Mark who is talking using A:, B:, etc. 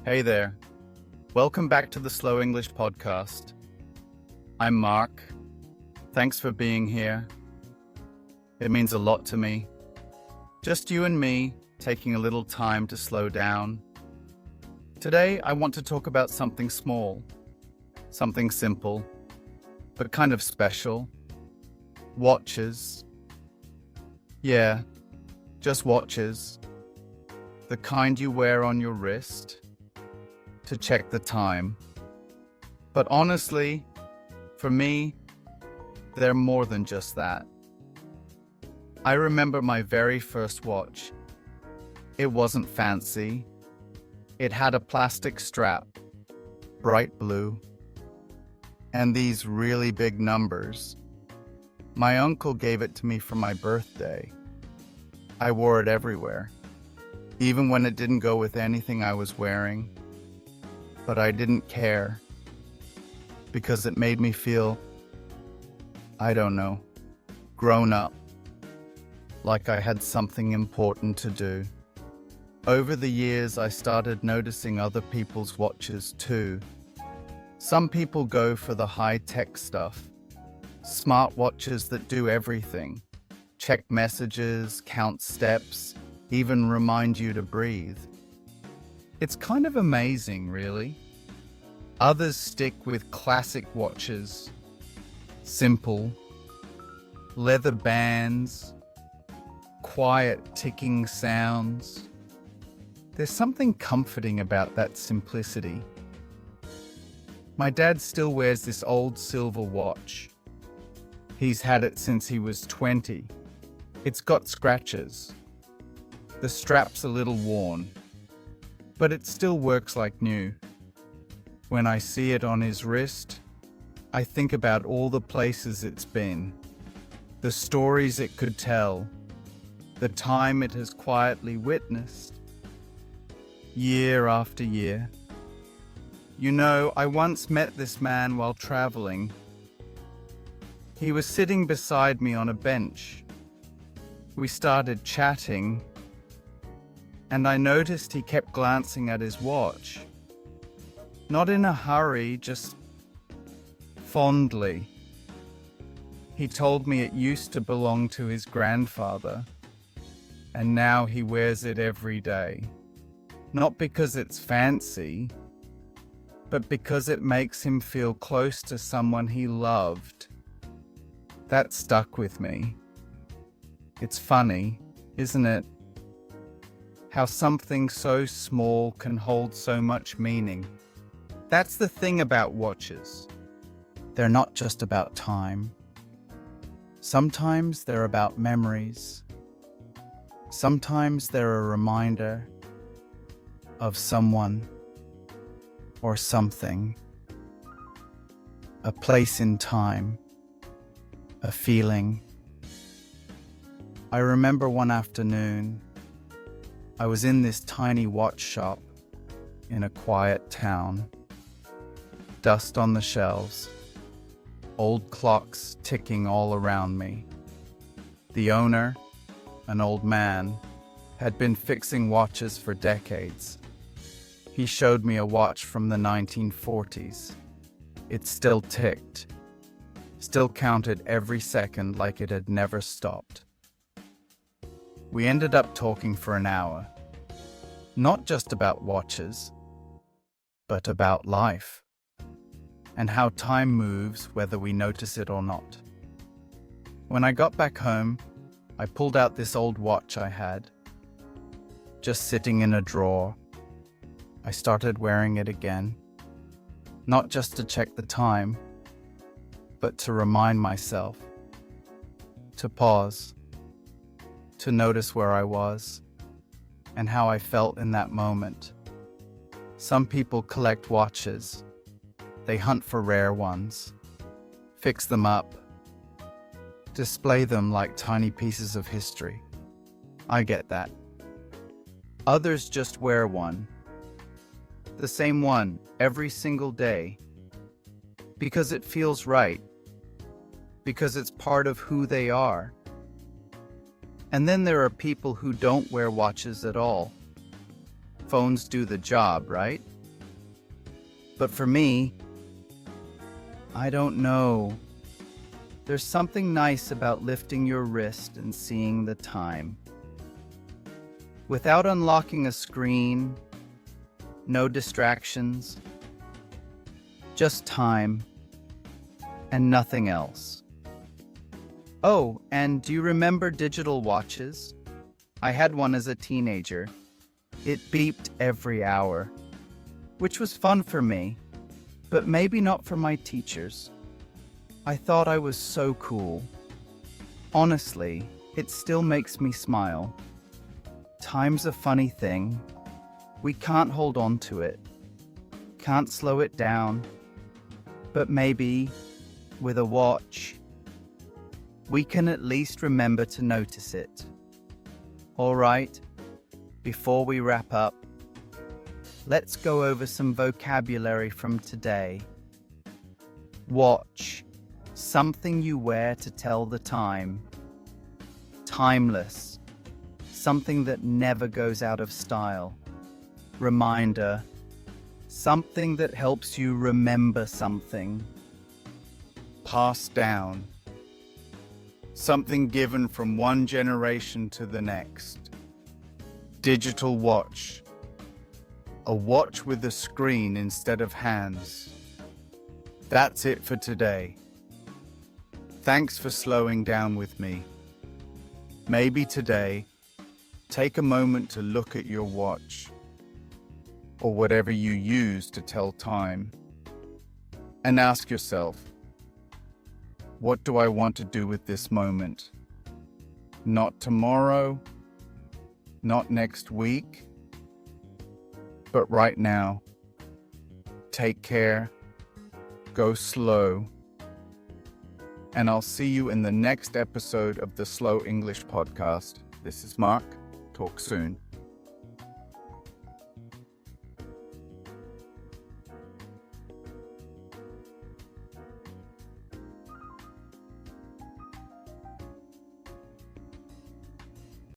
A: Hey there. Welcome back to the Slow English Podcast. I'm Mark. Thanks for being here. It means a lot to me. Just you and me taking a little time to slow down. Today, I want to talk about something small, something simple, but kind of special. Watches. Yeah, just watches. The kind you wear on your wrist to check the time. But honestly, for me, they're more than just that. I remember my very first watch. It wasn't fancy. It had a plastic strap, bright blue, and these really big numbers. My uncle gave it to me for my birthday. I wore it everywhere, even when it didn't go with anything I was wearing. But I didn't care, because it made me feel, I don't know, grown up, like I had something important to do. Over the years, I started noticing other people's watches too. Some people go for the high-tech stuff, smart watches that do everything, check messages, count steps, even remind you to breathe. It's kind of amazing, really. Others stick with classic watches, simple, leather bands, quiet ticking sounds. There's something comforting about that simplicity. My dad still wears this old silver watch. He's had it since he was 20. It's got scratches. The strap's a little worn, but it still works like new. When I see it on his wrist, I think about all the places it's been, the stories it could tell, the time it has quietly witnessed, year after year. You know, I once met this man while traveling. He was sitting beside me on a bench. We started chatting, and I noticed he kept glancing at his watch. Not in a hurry, just fondly. He told me it used to belong to his grandfather, and now he wears it every day. Not because it's fancy, but because it makes him feel close to someone he loved. That stuck with me. It's funny, isn't it? How something so small can hold so much meaning. That's the thing about watches. They're not just about time. Sometimes they're about memories. Sometimes they're a reminder of someone or something, a place in time, a feeling. I remember one afternoon, I was in this tiny watch shop in a quiet town. Dust on the shelves, old clocks ticking all around me. The owner, an old man, had been fixing watches for decades. He showed me a watch from the 1940s. It still ticked, still counted every second like it had never stopped. We ended up talking for an hour, not just about watches, but about life. And how time moves whether we notice it or not. When I got back home, I pulled out this old watch I had, just sitting in a drawer. I started wearing it again, not just to check the time, but to remind myself, to pause, to notice where I was, and how I felt in that moment. Some people collect watches. They hunt for rare ones, fix them up, display them like tiny pieces of history. I get that. Others just wear one, the same one every single day, because it feels right, because it's part of who they are. And then there are people who don't wear watches at all. Phones do the job, right? But for me, I don't know. There's something nice about lifting your wrist and seeing the time. Without unlocking a screen, no distractions, just time and nothing else. Oh, and do you remember digital watches? I had one as a teenager. It beeped every hour, which was fun for me, but maybe not for my teachers. I thought I was so cool. Honestly, it still makes me smile. Time's a funny thing. We can't hold on to it, can't slow it down, but maybe, with a watch, we can at least remember to notice it. All right, before we wrap up, let's go over some vocabulary from today. Watch, something you wear to tell the time. Timeless, something that never goes out of style. Reminder, something that helps you remember something. Passed down, something given from one generation to the next. Digital watch, a watch with a screen instead of hands. That's it for today. Thanks for slowing down with me. Maybe today, take a moment to look at your watch, or whatever you use to tell time, and ask yourself, what do I want to do with this moment? Not tomorrow, not next week, but right now. Take care, go slow, and I'll see you in the next episode of the Slow English Podcast. This is Mark. Talk soon.